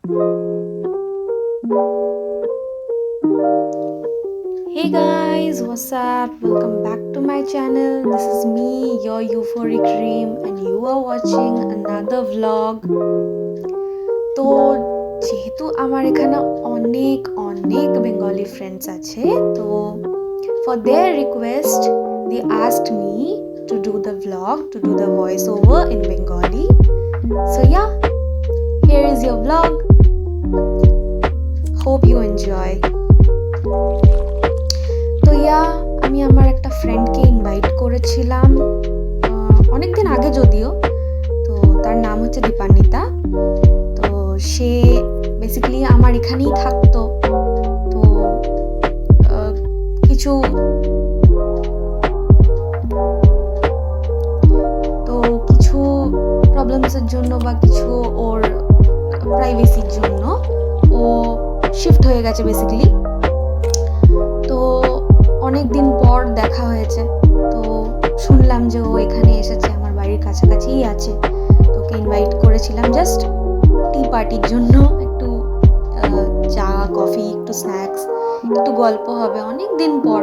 Hey guys, what's up? Welcome back to my channel. This is me, your euphoric dream, and you are watching another vlog. তো যেহেতু আমার এখানে অনেক অনেক Bengali friends আছে, তো for their request they asked me to do the vlog, to do the voice over in Bengali. So yeah, here is your vlog. Hope you enjoy. তো আমি আমার একটা ফ্রেন্ডকে ইনভাইট করেছিলাম অনেকদিন আগে যদিও। তো তার নাম হচ্ছে দীপান্বিতা। তো সে বেসিক্যালি আমার এখানেই থাকতো। তো কিছু প্রবলেমসের জন্য বা কিছু ওর প্রাইভেসির জন্য ও শিফট হয়ে গেছে বেসিক্যালি। তো অনেক দিন পর দেখা হয়েছে, তো শুনলাম যে ও এখানে এসেছে, আমার বাড়ির কাছাকাছিই আছে। তো ওকে ইনভাইট করেছিলাম জাস্ট টি পার্টির জন্য, একটু চা কফি, একটু স্ন্যাক্স, একটু গল্প হবে অনেক দিন পর।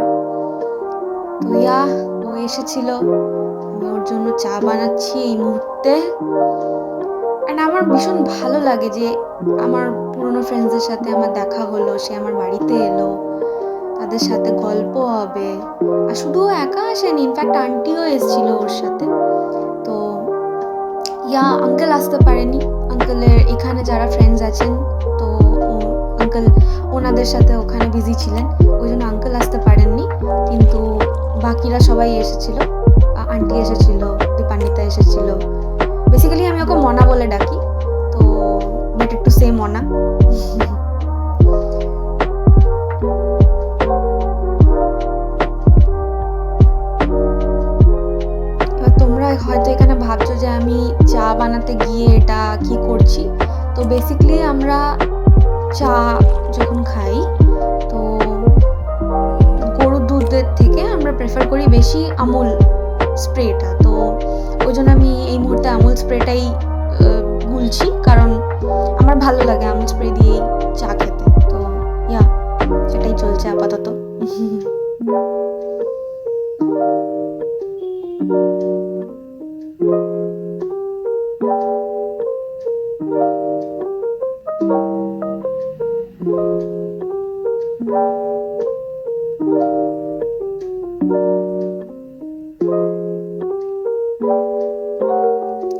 তো ও এসেছিল, আমি ওর জন্য চা বানাচ্ছি এই মুহূর্তে। অ্যান্ড আমার ভীষণ ভালো লাগে যে আমার পুরনো ফ্রেন্ডসদের সাথে আমার দেখা হলো, সে আমার বাড়িতে এলো, তাদের সাথে গল্প হবে। আর শুধু একা আসেনি, ইনফ্যাক্ট আন্টিও এসেছিল ওর সাথে। তো আঙ্কেল আসতে পারেনি, আঙ্কেলের এখানে যারা ফ্রেন্ডস আছেন, তো আঙ্কেল ওনাদের সাথে ওখানে বিজি ছিলেন, ওই জন্য আঙ্কেল আসতে পারেননি। কিন্তু বাকিরা সবাই এসেছিল, আন্টি এসেছিল, দীপান্বিতা এসেছিল। বেসিক্যালি আমি ওকে মনা বলে ডাকি, তো বেটার টু সে মনা। হয়তো এখানে ভাবছো যে আমি চা বানাতে গিয়ে এটা কি করছি। তো বেসিক্যালি আমরা চা যখন খাই, তো গরুর দুধের থেকে আমরা প্রেফার করি বেশি আমুল স্প্রেটা। তো ওই জন্য আমি এই মুহূর্তে আমুল স্প্রেটাই গুলছি, কারণ আমার ভালো লাগে আমুল স্প্রে দিয়েই চা খেতে। তো সেটাই চলছে আপাতত।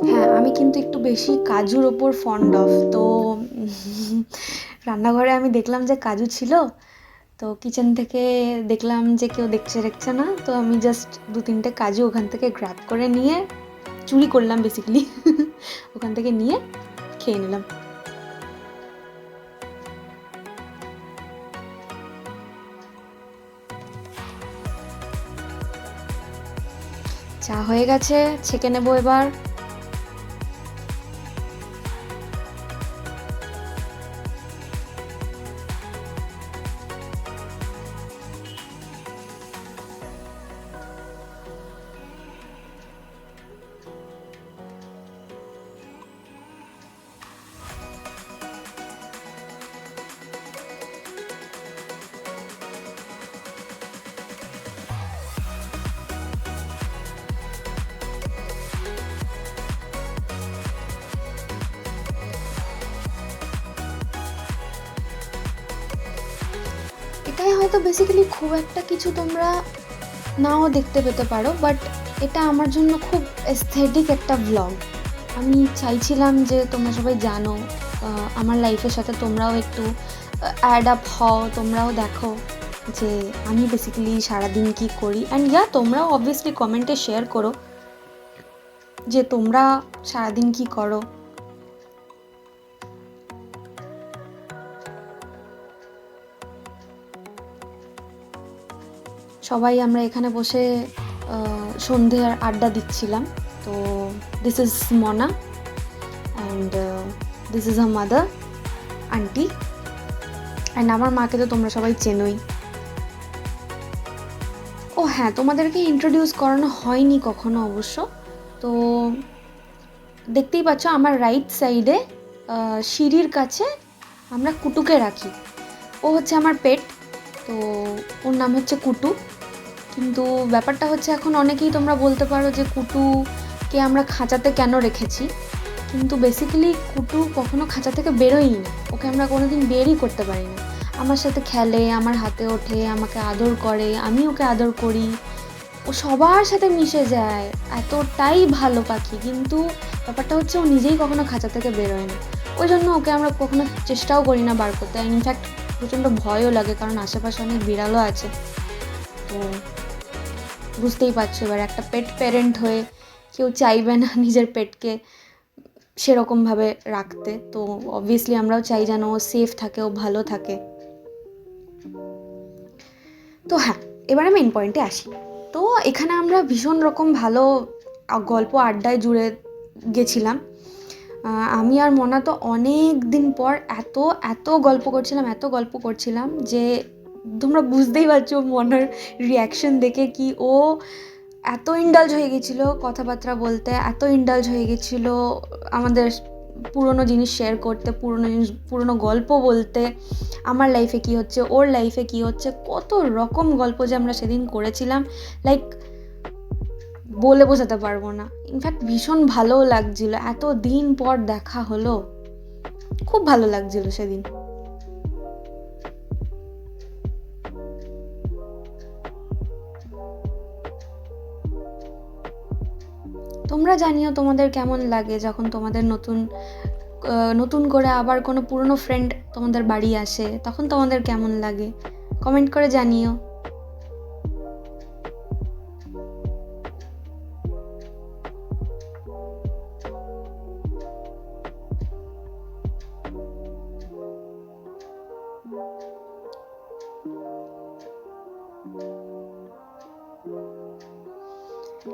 হ্যাঁ, আমি কিন্তু একটু বেশি কাজুর ওপর ফন্ড অফ। তো রান্নাঘরে আমি দেখলাম যে কাজু ছিল, তো কিচেন থেকে দেখলাম যে কেউ দেখছে না, তো আমি জাস্ট 2-3টে কাজু ওখান থেকে গ্র্যাব করে নিয়ে চুরি করলাম বেসিক্যালি। ওখান থেকে নিয়ে খেয়ে নিলাম। চা হয়ে গেছে, ছেঁকে নেবো এবার। এটাই হয়তো বেসিক্যালি খুব একটা কিছু তোমরা নাও দেখতে পেতে পারো, বাট এটা আমার জন্য খুব এস্থেটিক একটা ভ্লগ। আমি চাইছিলাম যে তোমরা সবাই জানো, আমার লাইফের সাথে তোমরাও একটু অ্যাড আপ হও, তোমরাও দেখো যে আমি বেসিক্যালি সারাদিন কী করি। অ্যান্ড তোমরাও অবভিয়াসলি কমেন্টে শেয়ার করো যে তোমরা সারাদিন কী করো। সবাই আমরা এখানে বসে সন্ধ্যের আড্ডা দিচ্ছিলাম। তো দিস ইজ মনা and this is her mother, aunty. And আমার মাকে তো তোমরা সবাই চেনোই। ও হ্যাঁ, তোমাদেরকে ইন্ট্রোডিউস করানো হয়নি কখনো অবশ্য। তো দেখতেই পাচ্ছ আমার রাইট সাইডে সিঁড়ির কাছে আমরা কুটুকে রাখি। ও হচ্ছে আমার পেট, তো ওর নাম হচ্ছে কুটু। কিন্তু ব্যাপারটা হচ্ছে এখন অনেকেই তোমরা বলতে পারো যে কুটুকে আমরা খাঁচাতে কেন রেখেছি, কিন্তু বেসিক্যালি কুটু কখনো খাঁচা থেকে বেরোয়ই না, ওকে আমরা কোনোদিন বেরই করতে পারি না। আমার সাথে খেলে, আমার হাতে ওঠে, আমাকে আদর করে, আমি ওকে আদর করি, ও সবার সাথে মিশে যায়, এতটাই ভালো পাখি। কিন্তু ব্যাপারটা হচ্ছে ও নিজেই কখনো খাঁচা থেকে বেরোয় না, ওই জন্য ওকে আমরা কখনো চেষ্টাও করি না বার করতে। ইনফ্যাক্ট প্রচণ্ড ভয়ও লাগে, কারণ আশেপাশে অনেক বিড়ালও আছে। তো বুঝতেই পারছো, এবার একটা পেট প্যারেন্ট হয়ে কেউ চাইবে না নিজের পেটকে সেরকমভাবে রাখতে, তো অবভিয়াসলি আমরাও চাই যেন ও সেফ থাকে, ও ভালো থাকে। তো হ্যাঁ, এবারে মেন পয়েন্টে আসি। তো এখানে আমরা ভীষণ রকম ভালো গল্প আড্ডায় জুড়ে গেছিলাম। আমি আর মনা তো অনেক দিন পর এত গল্প করছিলাম যে তোমরা বুঝতেই পারছো মনার রিয়াকশন দেখে কি ও এত ইন্ডালজ হয়ে গেছিলো কথাবার্তা বলতে, এত ইন্ডালজ হয়ে গেছিলো আমাদের পুরনো জিনিস শেয়ার করতে, পুরনো গল্প বলতে, আমার লাইফে কি হচ্ছে, ওর লাইফে কি হচ্ছে, কত রকম গল্প যে আমরা সেদিন করেছিলাম, লাইক বলে বোঝাতে পারবো না। ইনফ্যাক্ট ভীষণ ভালোও লাগছিল, এত দিন পর দেখা হলো, খুব ভালো লাগছিল সেদিন। তোমরা জানিও তোমাদের কেমন লাগে যখন তোমাদের নতুন করে আবার কোনো পুরনো ফ্রেন্ড তোমাদের বাড়ি আসে, তখন তোমাদের কেমন লাগে, কমেন্ট করে জানিও।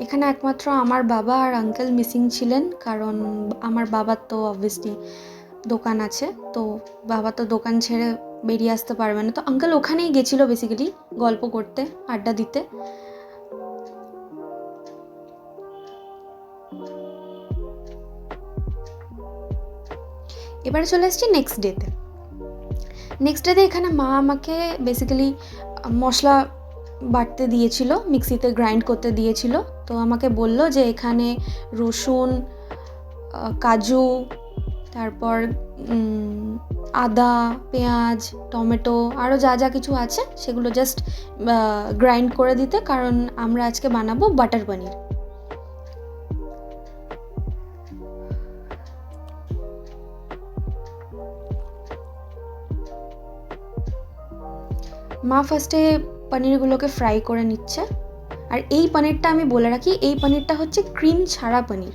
এখানে একমাত্র আমার বাবা আর আঙ্কেল মিসিং ছিলেন, কারণ আমার বাবার তো অবভিয়াসলি দোকান আছে, তো বাবা তো দোকান ছেড়ে বেরিয়ে আসতে পারবে না, তো আঙ্কেল ওখানেই গেছিলো বেসিক্যালি গল্প করতে, আড্ডা দিতে। এবারে চলে এসেছি নেক্সট ডেতে। এখানে মা আমাকে বেসিক্যালি মশলা বাটতে দিয়েছিল, মিক্সিতে গ্রাইন্ড করতে দিয়েছিল। তো আমাকে বলল যে এখানে রসুন, কাজু, তারপর আদা, পেঁয়াজ, টমেটো, আরও যা কিছু আছে সেগুলো জাস্ট গ্রাইন্ড করে দিতে, কারণ আমরা আজকে বানাবো বাটার পনির। মা ফার্স্টে পনিরগুলোকে ফ্রাই করে নিচ্ছে। আর এই পনিরটা আমি বলে রাখি, এই পনিরটা হচ্ছে ক্রিম ছাড়া পনির,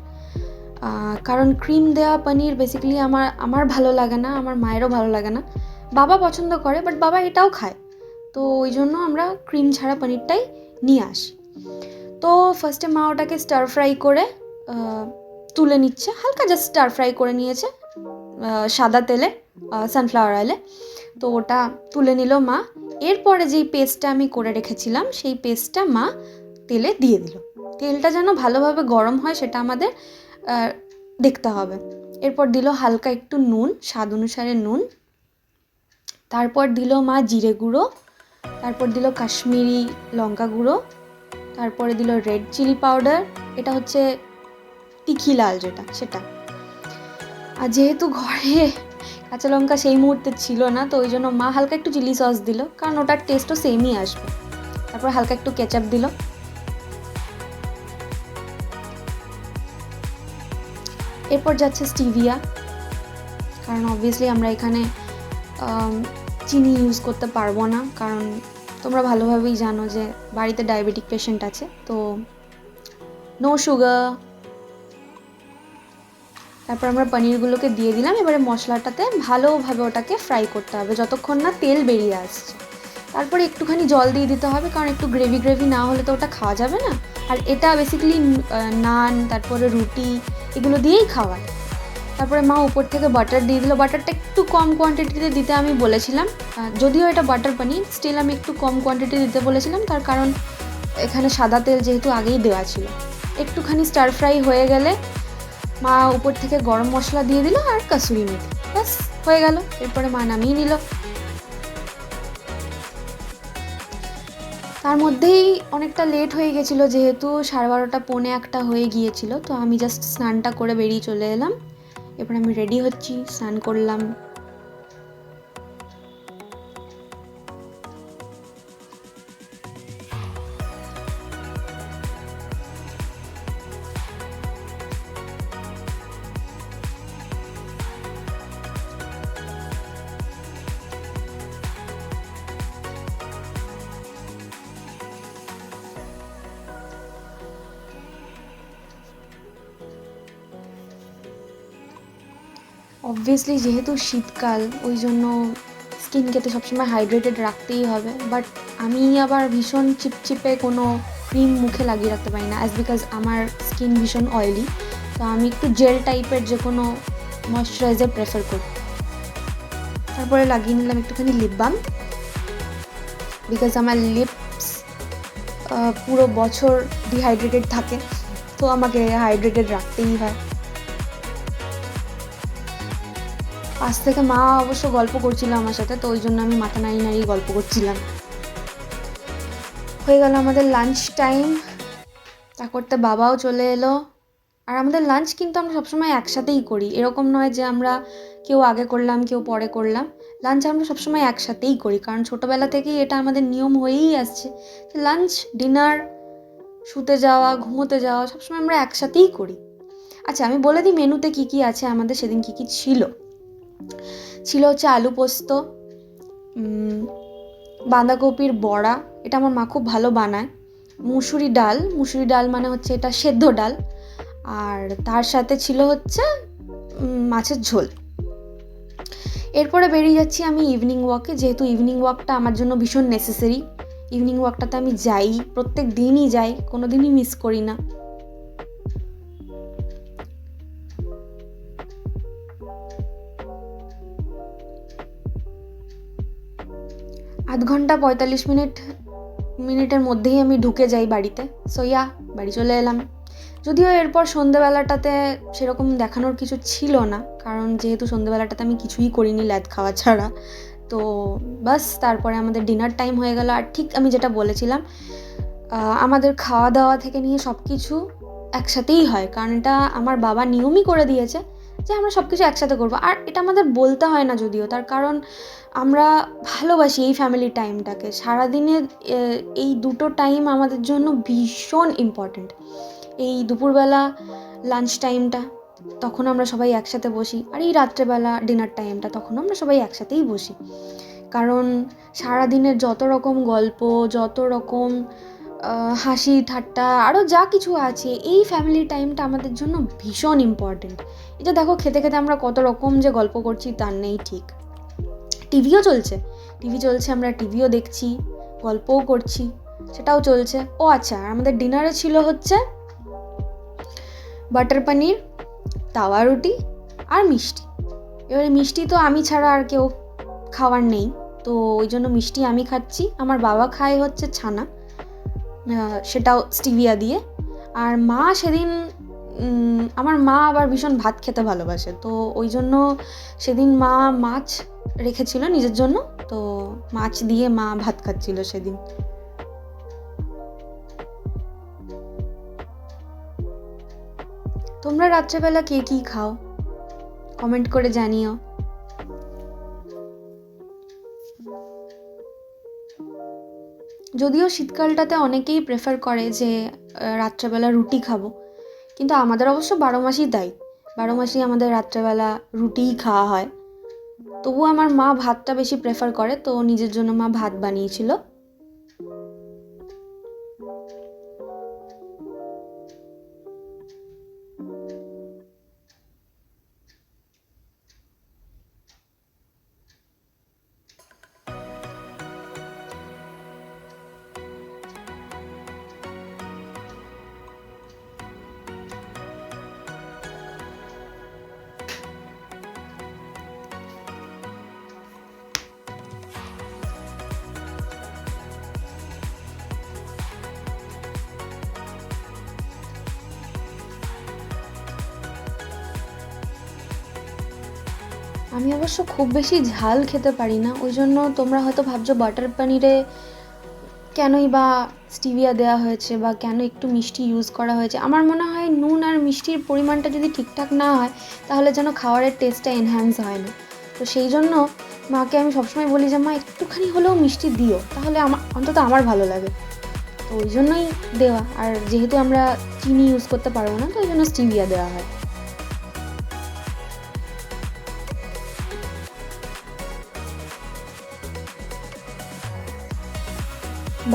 কারণ ক্রিম দেওয়া পনির বেসিক্যালি আমার ভালো লাগে না, আমার মায়েরও ভালো লাগে না। বাবা পছন্দ করে, বাট বাবা এটাও খায়, তো ওই জন্য আমরা ক্রিম ছাড়া পনিরটাই নিয়ে আসি। তো ফার্স্টে মা ওটাকে স্টার ফ্রাই করে তুলে নিচ্ছে, হালকা জাস্ট স্টার ফ্রাই করে নিয়েছে সাদা তেলে, সানফ্লাওয়ার অয়েলে। তো ওটা তুলে নিল মা। এরপরে যেই পেস্টটা আমি করে রেখেছিলাম সেই পেস্টটা মা তেলে দিয়ে দিল। তেলটা যেন ভালোভাবে গরম হয় সেটা আমাদের দেখতে হবে। এরপর দিল হালকা একটু নুন, স্বাদ অনুসারে নুন, তারপর দিল মা জিরে গুঁড়ো, তারপর দিল কাশ্মীরি লঙ্কা গুঁড়ো, তারপরে দিল রেড চিলি পাউডার, এটা হচ্ছে তিখি লাল যেটা সেটা। আর যেহেতু ঘরে কাঁচা লঙ্কা সেই মুহূর্তে ছিল না, তো ওই জন্য মা হালকা একটু চিলি সস দিল, কারণ ওটার টেস্টও সেমই আসবে। তারপর হালকা একটু কেচাপ দিল। এরপর যাচ্ছে স্টিভিয়া, কারণ অবভিয়াসলি আমরা এখানে চিনি ইউজ করতে পারবো না, কারণ তোমরা ভালোভাবেই জানো যে বাড়িতে ডায়াবেটিক পেশেন্ট আছে, তো নো সুগার। তারপর আমরা পনিরগুলোকে দিয়ে দিলাম। এবারে মশলাটাতে ভালোভাবে ওটাকে ফ্রাই করতে হবে যতক্ষণ না তেল বেরিয়ে আসছে। তারপরে একটুখানি জল দিয়ে দিতে হবে, কারণ একটু গ্রেভি না হলে তো ওটা খাওয়া যাবে না। আর এটা বেসিক্যালি নান, তারপরে রুটি, এগুলো দিয়েই খাওয়ায়। তারপরে মা উপর থেকে বাটার দিয়ে দিল। বাটারটা একটু কম কোয়ান্টিটিতে দিতে আমি বলেছিলাম, যদিও এটা বাটার পনির, স্টিল আমি একটু কম কোয়ান্টিটি দিতে বলেছিলাম, তার কারণ এখানে সাদা তেল যেহেতু আগেই দেওয়া ছিল। একটুখানি স্টার ফ্রাই হয়ে গেলে মা উপর থেকে গরম মশলা দিয়ে দিল আর কাসুরি মেথি, ব্যাস হয়ে গেল। এরপরে মা নামিয়ে নিল। তার মধ্যেই অনেকটা লেট হয়ে গেছিলো, যেহেতু 12:30 পৌনে 1 হয়ে গিয়েছিল। তো আমি জাস্ট স্নানটা করে বেরিয়ে চলে এলাম। এরপর আমি রেডি হচ্ছি, স্নান করলাম। অবভিয়াসলি যেহেতু শীতকাল, ওই জন্য স্কিনকে তো সবসময় হাইড্রেটেড রাখতেই হবে। বাট আমি আবার ভীষণ চিপচিপে কোনো ক্রিম মুখে লাগিয়ে রাখতে পারি না, অ্যাজ বিকজ আমার স্কিন ভীষণ অয়েলি। তো আমি একটু জেল টাইপের যে কোনো ময়শ্চারাইজার প্রেফার করি। তারপরে লাগিয়ে নিলাম একটুখানি লিপ বাম, বিকজ আমার লিপস পুরো বছর ডিহাইড্রেটেড থাকে, তো আমাকে হাইড্রেটেড রাখতেই হয়। পাশ থেকে মা অবশ্য গল্প করছিল আমার সাথে, তো ওই জন্য আমি মাথা নাড়িয়ে নাড়িয়ে গল্প করছিলাম। হয়ে গেল আমাদের লাঞ্চ টাইম। তা করতে বাবাও চলে এলো। আর আমাদের লাঞ্চ কিন্তু আমরা সবসময় একসাথেই করি, এরকম নয় যে আমরা কেউ আগে করলাম কেউ পরে করলাম। লাঞ্চ আমরা সবসময় একসাথেই করি, কারণ ছোটোবেলা থেকেই এটা আমাদের নিয়ম হয়েই আসছে যে লাঞ্চ, ডিনার, শুতে যাওয়া, ঘুমোতে যাওয়া সবসময় আমরা একসাথেই করি। আচ্ছা, আমি বলে দিই মেনুতে কী কী আছে আমাদের সেদিন কী কী ছিল। ছিল হচ্ছে আলু পোস্ত, বাঁধাকপির বড়া, এটা আমার মা খুব ভালো বানায়, মুসুরি ডাল মানে হচ্ছে এটা সেদ্ধ ডাল, আর তার সাথে ছিল হচ্ছে মাছের ঝোল। এরপরে বেরিয়ে যাচ্ছি আমি ইভিনিং ওয়াকে, যেহেতু ইভিনিং ওয়াকটা আমার জন্য ভীষণ নেসেসারি। ইভিনিং ওয়াকটাতে আমি যাই, প্রত্যেক দিনই যাই, কোনো দিনই মিস করি না। আধ ঘন্টা 45 মিনিটের মধ্যেই আমি ঢুকে যাই বাড়িতে। সো বাড়ি চলে এলাম। যদিও এরপর সন্ধেবেলাটাতে সেরকম দেখানোর কিছু ছিল না, কারণ যেহেতু সন্ধেবেলাটাতে আমি কিছুই করিনি ল্যাদ খাওয়া ছাড়া। তো বাস, তারপরে আমাদের ডিনার টাইম হয়ে গেল। আর ঠিক আমি যেটা বলেছিলাম, আমাদের খাওয়া দাওয়া থেকে নিয়ে সব কিছু একসাথেই হয়, কারণ এটা আমার বাবা নিয়মই করে দিয়েছে যে আমরা সব কিছু একসাথে করবো। আর এটা আমাদের বলতে হয় না যদিও, তার কারণ আমরা ভালোবাসি এই ফ্যামিলি টাইমটাকে। সারাদিনের এই দুটো টাইম আমাদের জন্য ভীষণ ইম্পর্ট্যান্ট। এই দুপুরবেলা লাঞ্চ টাইমটা, তখন আমরা সবাই একসাথে বসি, আর এই রাত্রেবেলা ডিনার টাইমটা, তখন আমরা সবাই একসাথেই বসি। কারণ সারাদিনের যত রকম গল্প, যত রকম হাসি ঠাট্টা, আরও যা কিছু আছে, এই ফ্যামিলি টাইমটা আমাদের জন্য ভীষণ ইম্পর্ট্যান্ট। এটা দেখো, খেতে খেতে আমরা কত রকম যে গল্প করছি তার নেই ঠিক। টিভি চলছে, আমরা টিভিও দেখছি, গল্পও করছি, সেটাও চলছে। ও আচ্ছা, আমাদের ডিনারে ছিল হচ্ছে বাটার পনির, তাওয়া রুটি আর মিষ্টি। এবারে মিষ্টি তো আমি ছাড়া আর কেউ খাওয়ার নেই, তো ওই জন্য মিষ্টি আমি খাচ্ছি। আমার বাবা খায় হচ্ছে ছানা, সেটাও স্টিভিয়া দিয়ে। আর মা সেদিন, আমার মা আবার ভীষণ ভাত খেতে ভালোবাসে, তো ওই জন্য সেদিন মা মাছ রেখেছিল নিজের জন্য, তো মাছ দিয়ে মা ভাত খাচ্ছিল সেদিন। তোমরা রাত্রেবেলা কে কী খাও কমেন্ট করে জানিও। যদিও শীতকালটাতে অনেকেই প্রেফার করে যে রাত্রেবেলা রুটি খাবো, কিন্তু আমাদের অবশ্য 12 মাসই তাই, 12 মাসই আমাদের রাত্রেবেলা রুটিই খাওয়া হয়। তবুও আমার মা ভাতটা বেশি প্রেফার করে, তো নিজের জন্য মা ভাত বানিয়েছিল। আমি অবশ্য খুব বেশি ঝাল খেতে পারি না, ওই জন্য তোমরা হয়তো ভাবছো বাটার পনিরে কেনই বা স্টিভিয়া দেওয়া হয়েছে বা কেন একটু মিষ্টি ইউজ করা হয়েছে। আমার মনে হয় নুন আর মিষ্টির পরিমাণটা যদি ঠিকঠাক না হয় তাহলে যেন খাবারের টেস্টটা এনহ্যান্স হয় না। তো সেই জন্য মাকে আমি সবসময় বলি যে মা একটুখানি হলেও মিষ্টি দিও, তাহলে অন্তত আমার ভালো লাগে। তো ওই জন্যই দেওয়া। আর যেহেতু আমরা চিনি ইউজ করতে পারবো না, তো ওই জন্য স্টিভিয়া দেওয়া হয়।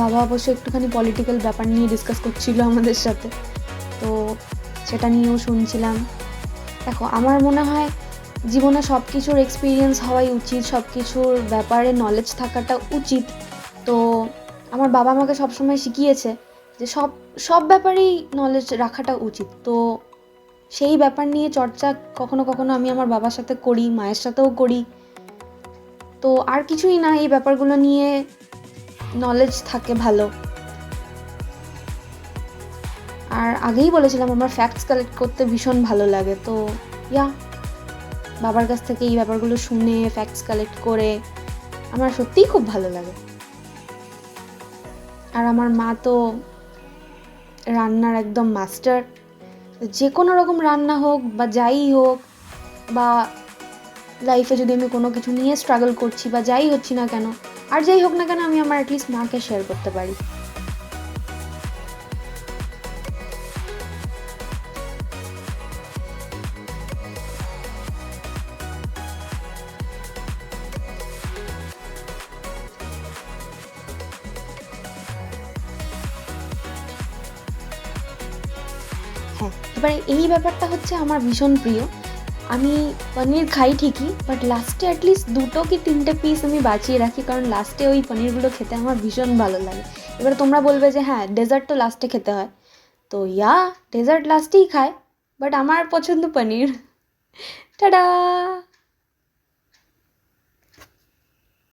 বাবা অবশ্য একটুখানি পলিটিক্যাল ব্যাপার নিয়ে ডিসকাস করছিল আমাদের সাথে, তো সেটা নিয়েও শুনছিলাম। দেখো, আমার মনে হয় জীবনে সব কিছুর এক্সপিরিয়েন্স হওয়াই উচিত, সব কিছুর ব্যাপারে নলেজ থাকাটা উচিত। তো আমার বাবা আমাকে সবসময় শিখিয়েছে যে সব সব ব্যাপারেই নলেজ রাখাটা উচিত। তো সেই ব্যাপার নিয়ে চর্চা কখনো কখনো আমি আমার বাবার সাথে করি, মায়ের সাথেও করি। তো আর কিছুই না, এই ব্যাপারগুলো নিয়ে নলেজ থাকে ভালো। আর আগেই বলেছিলাম আমার ফ্যাক্টস কালেক্ট করতে ভীষণ ভালো লাগে। তো বাবার কাছ থেকে এই ব্যাপারগুলো শুনে ফ্যাক্টস কালেক্ট করে আমার সত্যিই খুব ভালো লাগে। আর আমার মা তো রান্নার একদম মাস্টার। যে কোনো রকম রান্না হোক বা যাই হোক, বা লাইফে যদি আমি কোনো কিছু নিয়ে স্ট্রাগল করছি বা যাই হচ্ছি না কেন, আর যাই হোক না কেন, আমি আমার অ্যাটলিস্ট মাকে শেয়ার করতে পারি। হ্যাঁ, এবারে এই ব্যাপারটা হচ্ছে আমার ভীষণ প্রিয়। আমি পনির খাই ঠিকই, বাট লাস্টে অ্যাটলিস্ট 2 কি 3টে পিস আমি বাঁচিয়ে রাখি, কারণ লাস্টে ওই পনিরগুলো খেতে আমার ভীষণ ভালো লাগে। এবারে তোমরা বলবে যে হ্যাঁ, ডেজার্ট তো লাস্টে খেতে হয়। তো ডেজার্ট লাস্টেই খায়, বাট আমার পছন্দ পনির। টাটা।